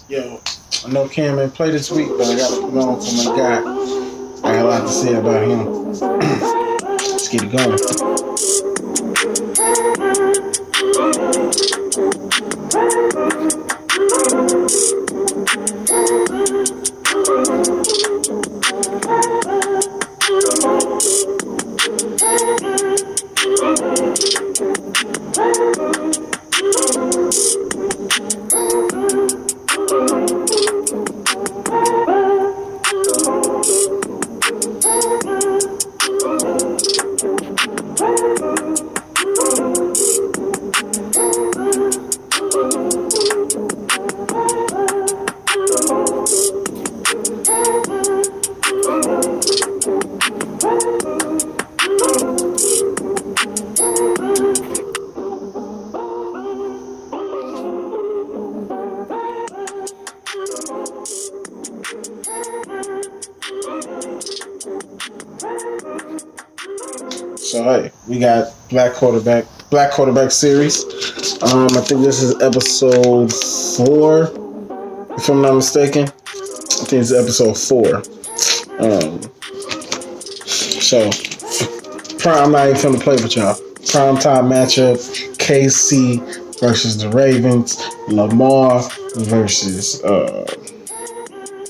Yo, I know Cam ain't play this week, but I got to put on for my guy. I got a lot to say about him. Let's get it going. So hey, we got Black Quarterback series. I think this is episode 4, if I'm not mistaken. I think it's episode 4. Um, so I'm not even finna play with y'all. Prime time matchup: KC versus the Ravens. Lamar versus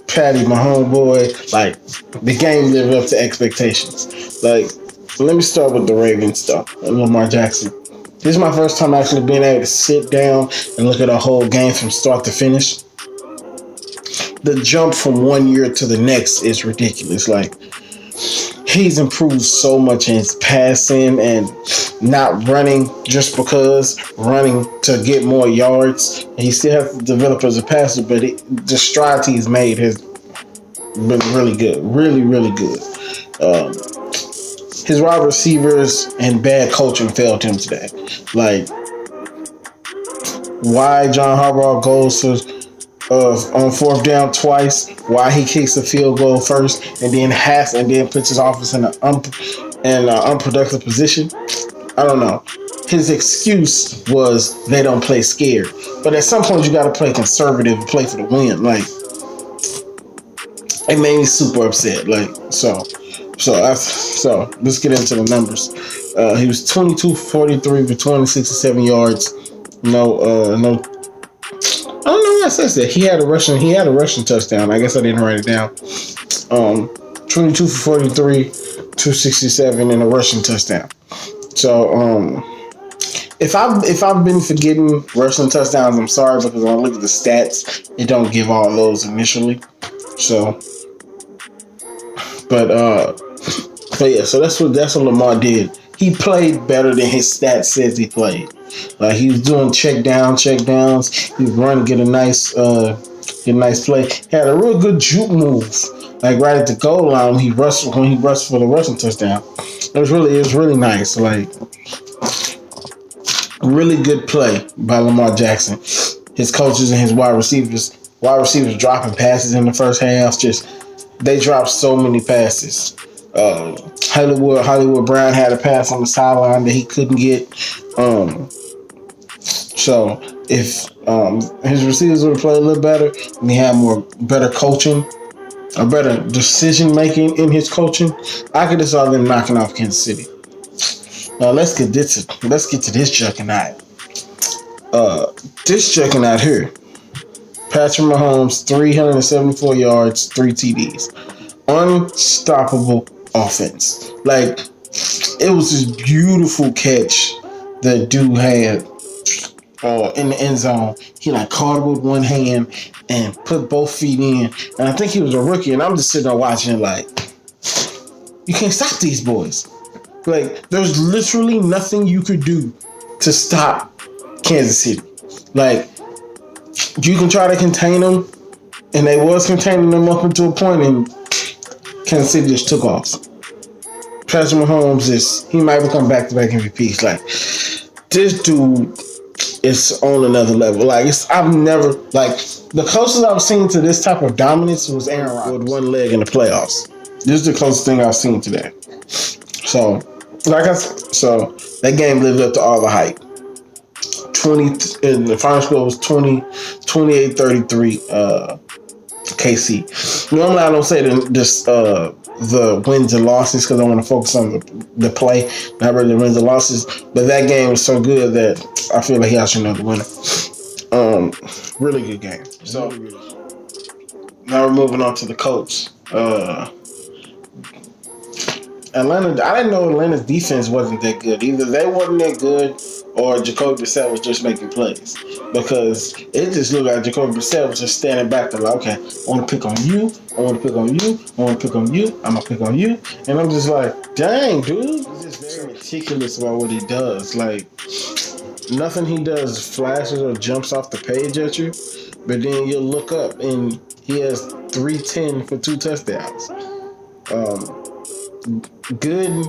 Patty, my homeboy. Like, the game lived up to expectations. Like, let me start with the Ravens stuff. Lamar Jackson. This is my first time actually being able to sit down and look at a whole game from start to finish. The jump from one year to the next is ridiculous. Like, he's improved so much in his passing and not running just because, running to get more yards. He still has to develop as a passer, but the strides he's made has been really good. Really, really good. His wide receivers and bad coaching failed him today. Like, why John Harbaugh goes to on fourth down twice, why he kicks the field goal first and then puts his offense in an unproductive position. I don't know. His excuse was they don't play scared, but at some point you got to play conservative and play for the win. Like, it made me super upset. Like, so let's get into the numbers. He was 22-43 for 267 yards. No. I don't know why it says that. He had a rushing touchdown. I guess I didn't write it down. 22 for 43, 267, and a rushing touchdown. So, if I've been forgetting rushing touchdowns, I'm sorry, because when I look at the stats, it don't give all those initially. So, but yeah. So that's what Lamar did. He played better than his stats says he played. Like, he was doing check downs. He was running, get a nice play. He had a real good juke move, like right at the goal line when he rushed for the rushing touchdown. It was really nice. Like, really good play by Lamar Jackson. His coaches and his wide receivers dropping passes in the first half. They dropped so many passes. Hollywood Brown had a pass on the sideline that he couldn't get. So if his receivers would have played a little better and he had better coaching, or better decision making in his coaching, I could have saw them knocking off Kansas City. Now let's get to this juggernaut. This juggernaut here. Patrick Mahomes, 374 yards, 3 TDs. Unstoppable offense. Like, it was this beautiful catch that dude had in the end zone. He like caught it with one hand and put both feet in. And I think he was a rookie, and I'm just sitting there watching like, you can't stop these boys. Like, there's literally nothing you could do to stop Kansas City. Like, you can try to contain them, and they was containing them up until a point, and Kansas City just took off. Patrick Mahomes he might become back-to-back MVPs. Like, this dude is on another level. Like, the closest I've seen to this type of dominance was Aaron Rodgers with one leg in the playoffs. This is the closest thing I've seen today. So that game lived up to all the hype. and the final score was 28-33. KC. Normally, I don't say the wins and losses because I want to focus on the play, not really the wins and losses. But that game was so good that I feel like he should know the winner. Really good game. So now we're moving on to the Colts. Atlanta. I didn't know Atlanta's defense wasn't that good. Either they wasn't that good, or Jacoby Brissett was just making plays. Because it just looked like Jacoby Brissett was just standing back there like, okay, I want to pick on you, I want to pick on you, I want to pick on you, I'm gonna pick on you, and I'm just like, dang, dude, he's just very meticulous about what he does. Like nothing he does flashes or jumps off the page at you, but then you'll look up and he has 310 for 2 touchdowns. Good,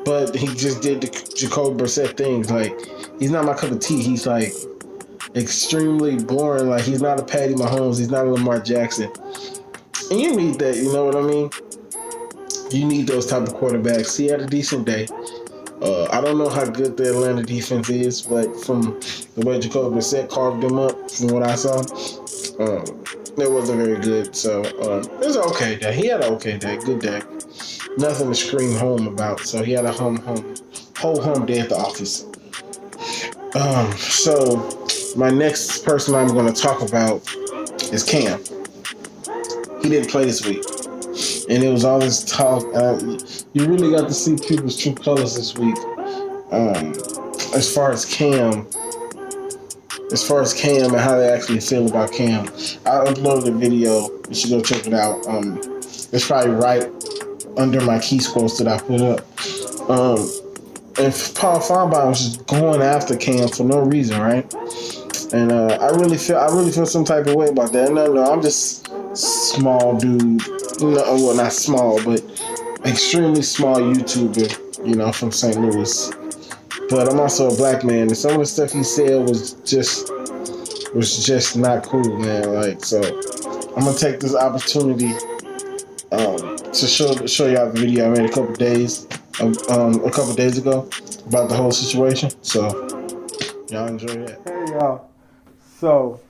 but he just did the Jacoby Brissett things. Like, he's not my cup of tea. He's like extremely boring. Like, he's not a Patty Mahomes. He's not a Lamar Jackson. And you need that, you know what I mean? You need those type of quarterbacks. He had a decent day. I don't know how good the Atlanta defense is, but from the way Jacoby Brissett carved them up, from what I saw, it wasn't very good. So it was an okay day. He had an okay day, good day. Nothing to scream home about. So he had a whole home day at the office. So my next person I'm going to talk about is Cam. He didn't play this week, and it was all this talk. You really got to see people's true colors this week. As far as Cam and how they actually feel about Cam, I uploaded a video. You should go check it out. It's probably right under my key scrolls that I put up. And Paul Feinbaum was just going after Cam for no reason, right? And I really feel some type of way about that. No, I'm just small dude. Well, not small, but extremely small YouTuber, from St. Louis. But I'm also a black man, and some of the stuff he said was just not cool, man. Like, so I'm gonna take this opportunity to show y'all the video I made a couple days ago about the whole situation. So y'all enjoy that. Hey y'all. So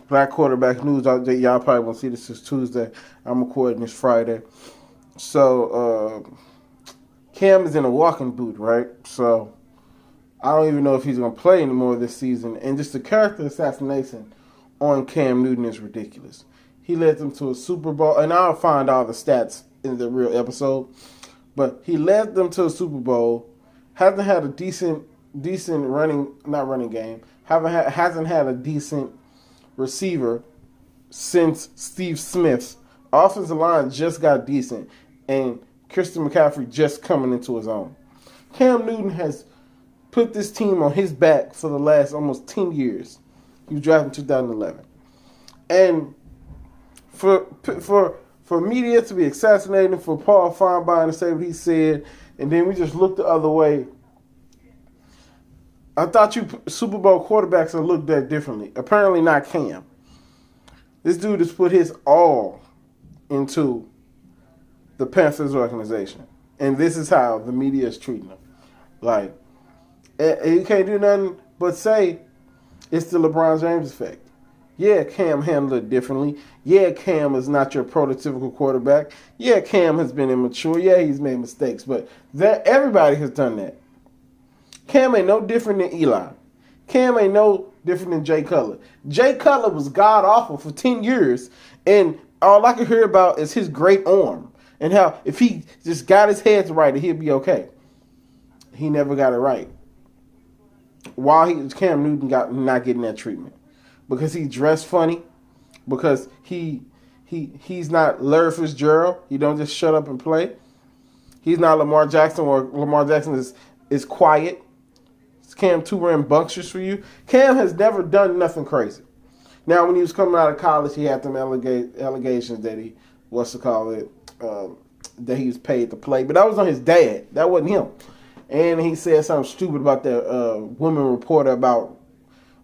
black quarterback news update. Y'all probably won't see this is Tuesday. I'm recording this Friday. So Cam is in a walking boot, right? So I don't even know if he's gonna play anymore this season. And just the character assassination on Cam Newton is ridiculous. He led them to a Super Bowl, and I'll find all the stats in the real episode. But he led them to a Super Bowl. Hasn't had a decent running game. Hasn't had a decent receiver since Steve Smith's offensive line just got decent, and Christian McCaffrey just coming into his own. Cam Newton has put this team on his back for the last almost 10 years. He was drafted in 2011, and for media to be assassinating, for Paul Feinbaum to say what he said, and then we just look the other way. I thought you Super Bowl quarterbacks would look that differently. Apparently not Cam. This dude has put his all into the Panthers organization, and this is how the media is treating him. Like, you can't do nothing but say it's the LeBron James effect. Yeah, Cam handled it differently. Yeah, Cam is not your prototypical quarterback. Yeah, Cam has been immature. Yeah, he's made mistakes. But everybody has done that. Cam ain't no different than Eli. Cam ain't no different than Jay Cutler. Jay Cutler was god-awful for 10 years, and all I could hear about is his great arm and how if he just got his head right, he'd be okay. He never got it right. Cam Newton not getting that treatment. Because he dressed funny, because he's not Larry Fitzgerald. He don't just shut up and play. He's not Lamar Jackson, or Lamar Jackson is quiet. Cam too rambunctious for you. Cam has never done nothing crazy. Now, when he was coming out of college, he had them allegations that he, that he was paid to play. But that was on his dad. That wasn't him. And he said something stupid about the woman reporter about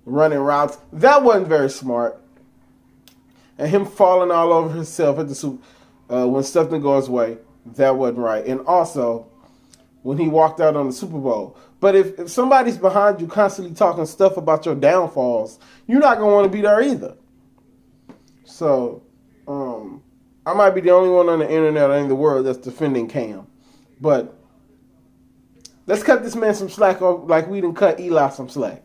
running routes. That wasn't very smart. And him falling all over himself at the when stuff didn't go his way, that wasn't right. And also, when he walked out on the Super Bowl. But if somebody's behind you constantly talking stuff about your downfalls, you're not going to want to be there either. So, I might be the only one on the internet or in the world that's defending Cam. But let's cut this man some slack like we didn't cut Eli some slack.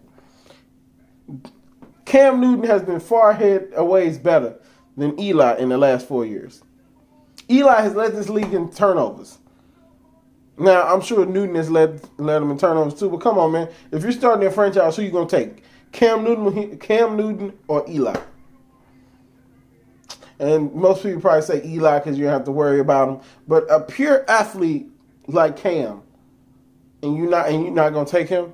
Cam Newton has been far ahead a ways better than Eli in the last 4 years. Eli has led this league in turnovers. Now, I'm sure Newton has led him in turnovers too, but come on, man. If you're starting a franchise, who you going to take? Cam Newton or Eli? And most people probably say Eli because you don't have to worry about him. But a pure athlete like Cam, and you're not going to take him?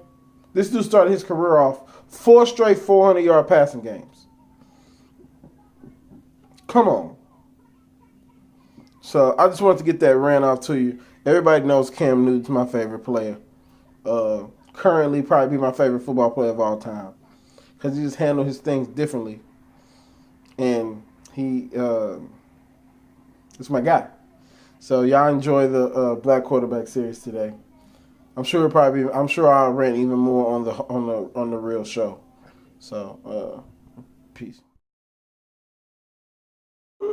This dude started his career off 4 straight 400-yard passing games. Come on. So I just wanted to get that rant off to you. Everybody knows Cam Newton's my favorite player. Currently, probably be my favorite football player of all time. Because he just handled his things differently. And he is my guy. So y'all enjoy the Black Quarterback series today. I'm sure I'll rant even more on the real show. So peace. I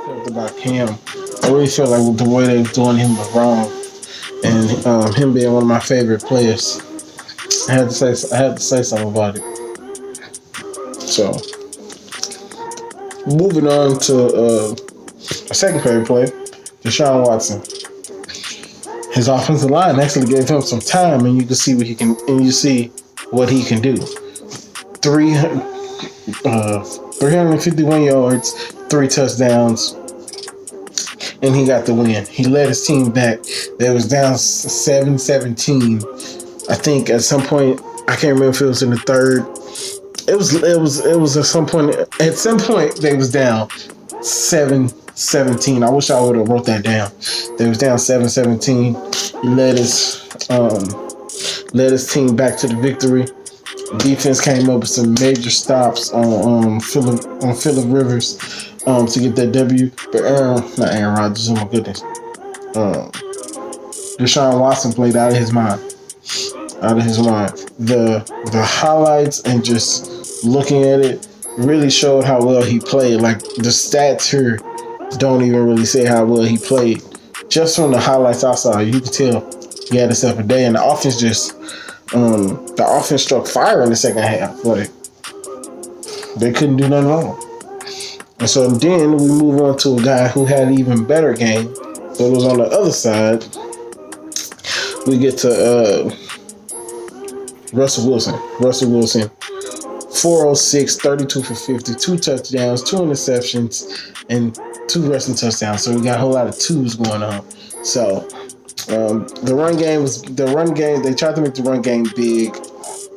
felt about Cam. I really feel like the way they were doing him was wrong, and him being one of my favorite players, I had to say something about it. So, moving on to a second favorite player, Deshaun Watson. His offensive line actually gave him some time, and you can see what he can do. 351 yards, 3 touchdowns, and he got the win. He led his team back. They was down 7-17. I think at some point, I can't remember if it was in the third. It was at some point. At some point, they was down 7-17. I wish I would have wrote that down. They was down 7-17. He led his team back to the victory. Defense came up with some major stops on Phillip Rivers to get that W. But not Aaron Rodgers, oh my goodness. Deshaun Watson played out of his mind. The highlights and just looking at it really showed how well he played. Like the stats here don't even really say how well he played. Just from the highlights I saw, you could tell he had himself a day, and the offense struck fire in the second half. Like they couldn't do nothing wrong. And so then we move on to a guy who had an even better game. So it was on the other side. We get to Russell Wilson. 406, 32 for 50, 2 touchdowns, 2 interceptions, and 2 rushing touchdowns. So we got a whole lot of 2s going on. So the run game. They tried to make the run game big.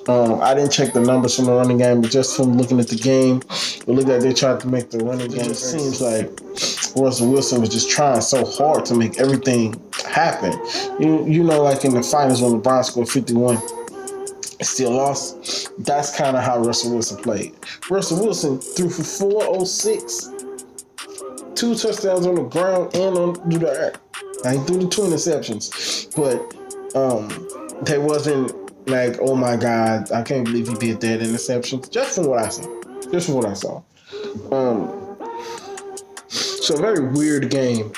I didn't check the numbers from the running game, but just from looking at the game, it looked like they tried to make the running game. It seems like Russell Wilson was just trying so hard to make everything happen. You know, like in the finals when LeBron scored 51, still lost. That's kind of how Russell Wilson played. Russell Wilson threw for 406, 2 touchdowns on the ground and through the air. Now, he threw the 2 interceptions, but they wasn't like, oh my God, I can't believe he did that interception. Just from what I saw. So a very weird game.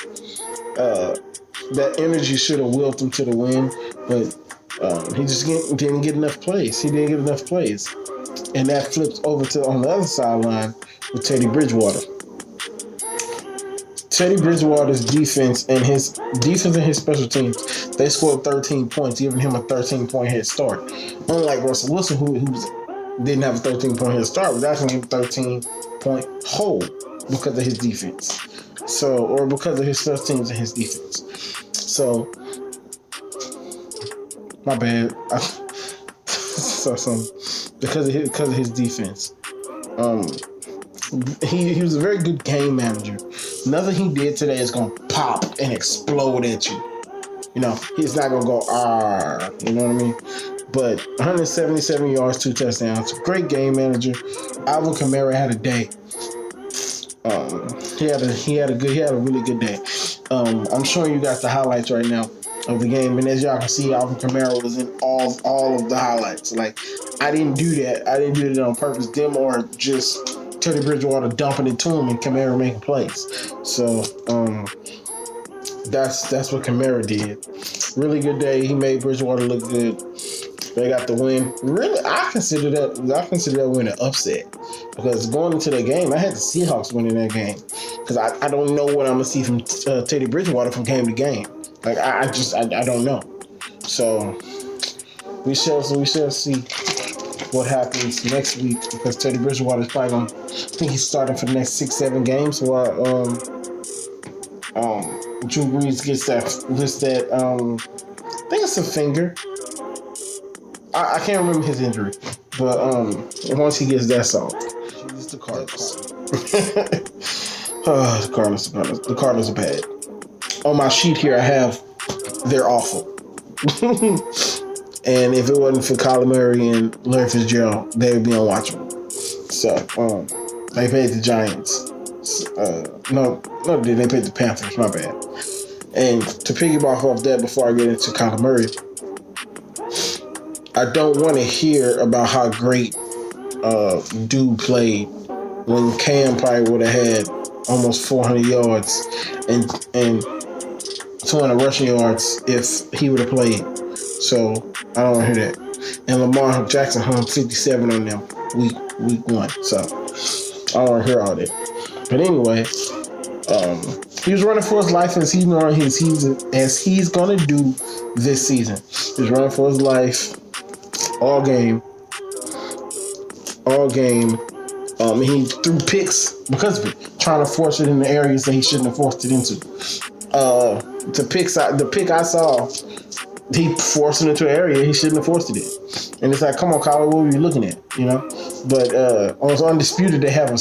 That energy should have willed him to the win, but he just didn't get enough plays. And that flips over to on the other sideline with Teddy Bridgewater. Teddy Bridgewater's defense and his special teams, they scored 13 points, giving him a 13-point head start. Unlike Russell Wilson, who didn't have a 13-point head start, but actually a 13-point hole because of his defense. Or because of his special teams and his defense. So, my bad. Because of his defense. He was a very good game manager. Nothing he did today is going to pop and explode at you. You know, he's not going to go, you know what I mean? But 177 yards, 2 touchdowns. Great game manager. Alvin Kamara had a day. He had a really good day. I'm showing you guys the highlights right now. of the game. And as y'all can see, Alvin Kamara was in all of the highlights. Like, I didn't do that. I didn't do it on purpose. Them or just Teddy Bridgewater dumping it to him and Kamara making plays. So that's what Kamara did. Really good day. He made Bridgewater look good. They got the win. Really, I consider that win an upset because going into that game, I had the Seahawks winning that game because I don't know what I'm gonna see from Teddy Bridgewater from game to game. Like I don't know. So we shall see what happens next week because Teddy Bridgewater is probably gonna. I think he's starting for the next 6-7 games. While Drew Brees gets that I think it's a finger. I can't remember his injury, but once he gets that solved, it's the Cardinals. The Cardinals are bad. On my sheet here, I have they're awful. And if it wasn't for Kyler Murray and Larry Fitzgerald, they would be unwatchable. So they paid the Giants. No, they paid the Panthers. My bad. And to piggyback off that, before I get into Kyler Murray, I don't want to hear about how great dude played when Cam probably would have had almost 400 yards and 200 rushing yards if he would have played. So I don't want to hear that. And Lamar Jackson hung 57 on them week 1. So I don't want to hear all that. But anyway, he was running for his life as he's gonna do this season. He's running for his life all game. He threw picks because of it, trying to force it in the areas that he shouldn't have forced it into. The pick I saw, he forced it into an area he shouldn't have forced it in. And it's like, come on, Kyler, what were you looking at? You know? But on Undisputed, they have a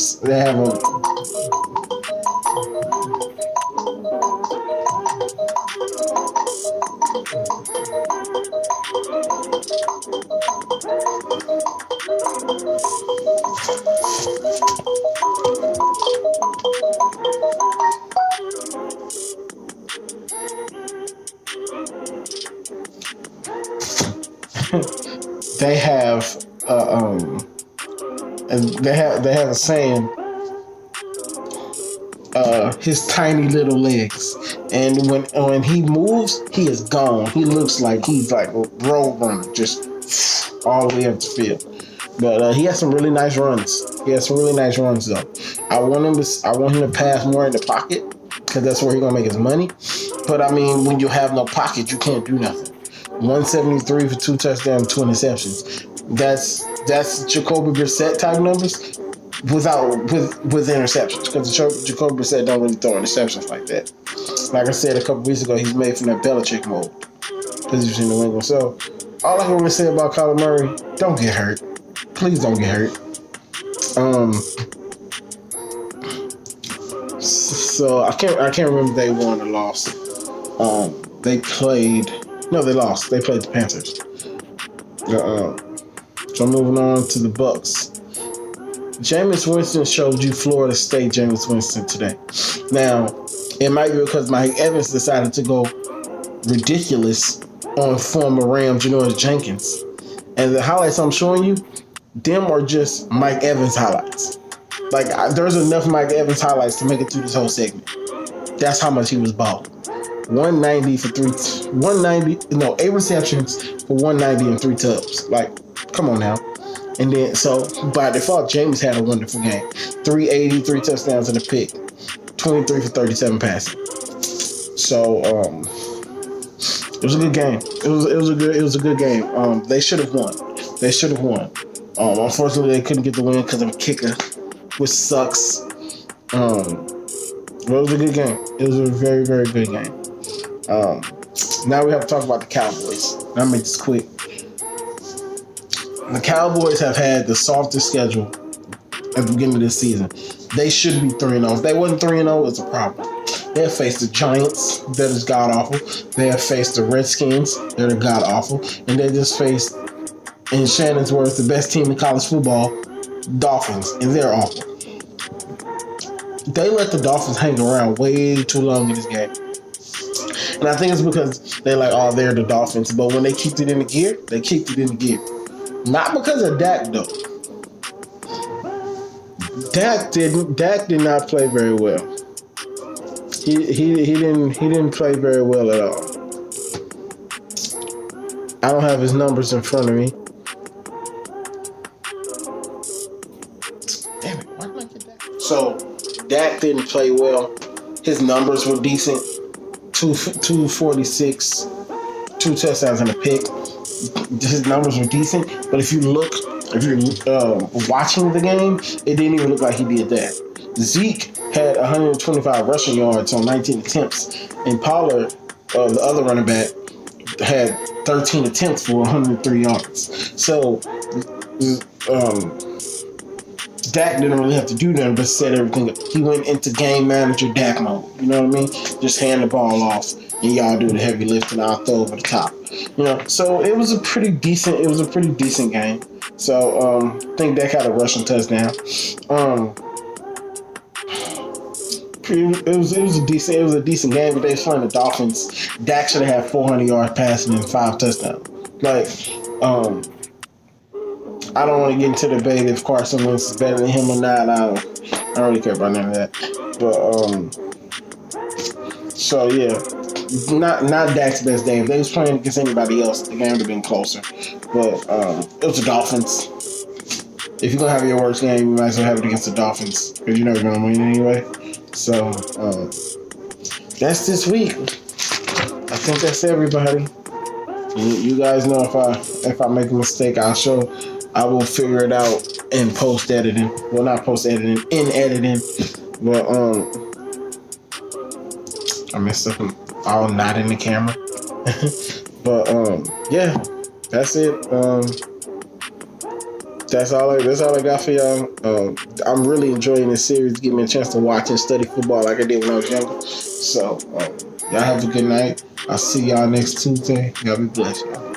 they have a saying, his tiny little legs, and when he moves, he is gone. He looks like he's like a road runner, just all the way up the field. But he has some really nice runs. Though. I want him to pass more in the pocket because that's where he's gonna make his money. But I mean, when you have no pocket, you can't do nothing. 173 for 2 touchdowns, 2 interceptions. That's Jacoby Brissett type numbers with interceptions, because Jacoby Brissett don't really throw interceptions like that. Like I said a couple weeks ago, he's made from that Belichick mold because he's in New England. So all I can really say about Kyler Murray, don't get hurt. Please don't get hurt. So I can't remember if they won or lost. They lost. They played the Panthers. So moving on to the Bucks. Jameis Winston showed you Florida State Jameis Winston today. Now, it might be because Mike Evans decided to go ridiculous on former Ram Janoris Jenkins. And the highlights I'm showing you, them are just Mike Evans highlights. Like, there's enough Mike Evans highlights to make it through this whole segment. That's how much he was balling. 8 receptions for 190 and 3 tubs. Like, come on now. And then, so by default, James had a wonderful game. 380, 3 touchdowns and a pick. 23 for 37 passing. So, it was a good game. It was a good game. They should have won. Unfortunately, they couldn't get the win because of a kicker, which sucks. But it was a good game. It was a very, very good game. Now we have to talk about the Cowboys. I'll make this quick. The Cowboys have had the softest schedule at the beginning of this season. They should be 3-0. If they wasn't 3-0, it's a problem. They have faced the Giants, that is god-awful. They have faced the Redskins, that are god-awful. And they just faced, in Shannonsworth, the best team in college football, Dolphins, and they're awful. They let the Dolphins hang around way too long in this game. And I think it's because they're like, oh, they're the Dolphins. But when they kicked it into gear, they kicked it into gear. Not because of Dak though. Dak did not play very well. He didn't play very well at all. I don't have his numbers in front of me. Damn it, why did I get that? So Dak didn't play well. His numbers were decent. 246, 2 touchdowns and a pick. His numbers were decent, but if you're watching the game, it didn't even look like he did that. Zeke had 125 rushing yards on 19 attempts, and Pollard, the other running back, had 13 attempts for 103 yards. So, Dak didn't really have to do that, but set everything up. He went into game manager Dak mode. You know what I mean? Just hand the ball off, and y'all do the heavy lifting. I'll throw over the top. You know, so it was a pretty decent. It was a pretty decent game. So I think Dak had a rushing touchdown. It was a decent game, but they was playing the Dolphins. Dak should have had 400 yards passing and 5 touchdowns. Like, I don't want to get into the debate if Carson Wentz is better than him or not. I don't really care about none of that. But so yeah, not Dak's best day. If they was playing against anybody else, the game would have been closer. But it was the Dolphins. If you're gonna have your worst game, you might as well have it against the Dolphins because you're never gonna win anyway. So that's this week. I think that's everybody. You guys know if I make a mistake, I will figure it out in post editing. Well, not post editing, in editing. But I messed up all not in the camera. But yeah, that's it. That's all I got for y'all. I'm really enjoying this series, giving me a chance to watch and study football like I did when I was younger. So y'all have a good night. I'll see y'all next Tuesday. Y'all be blessed, y'all.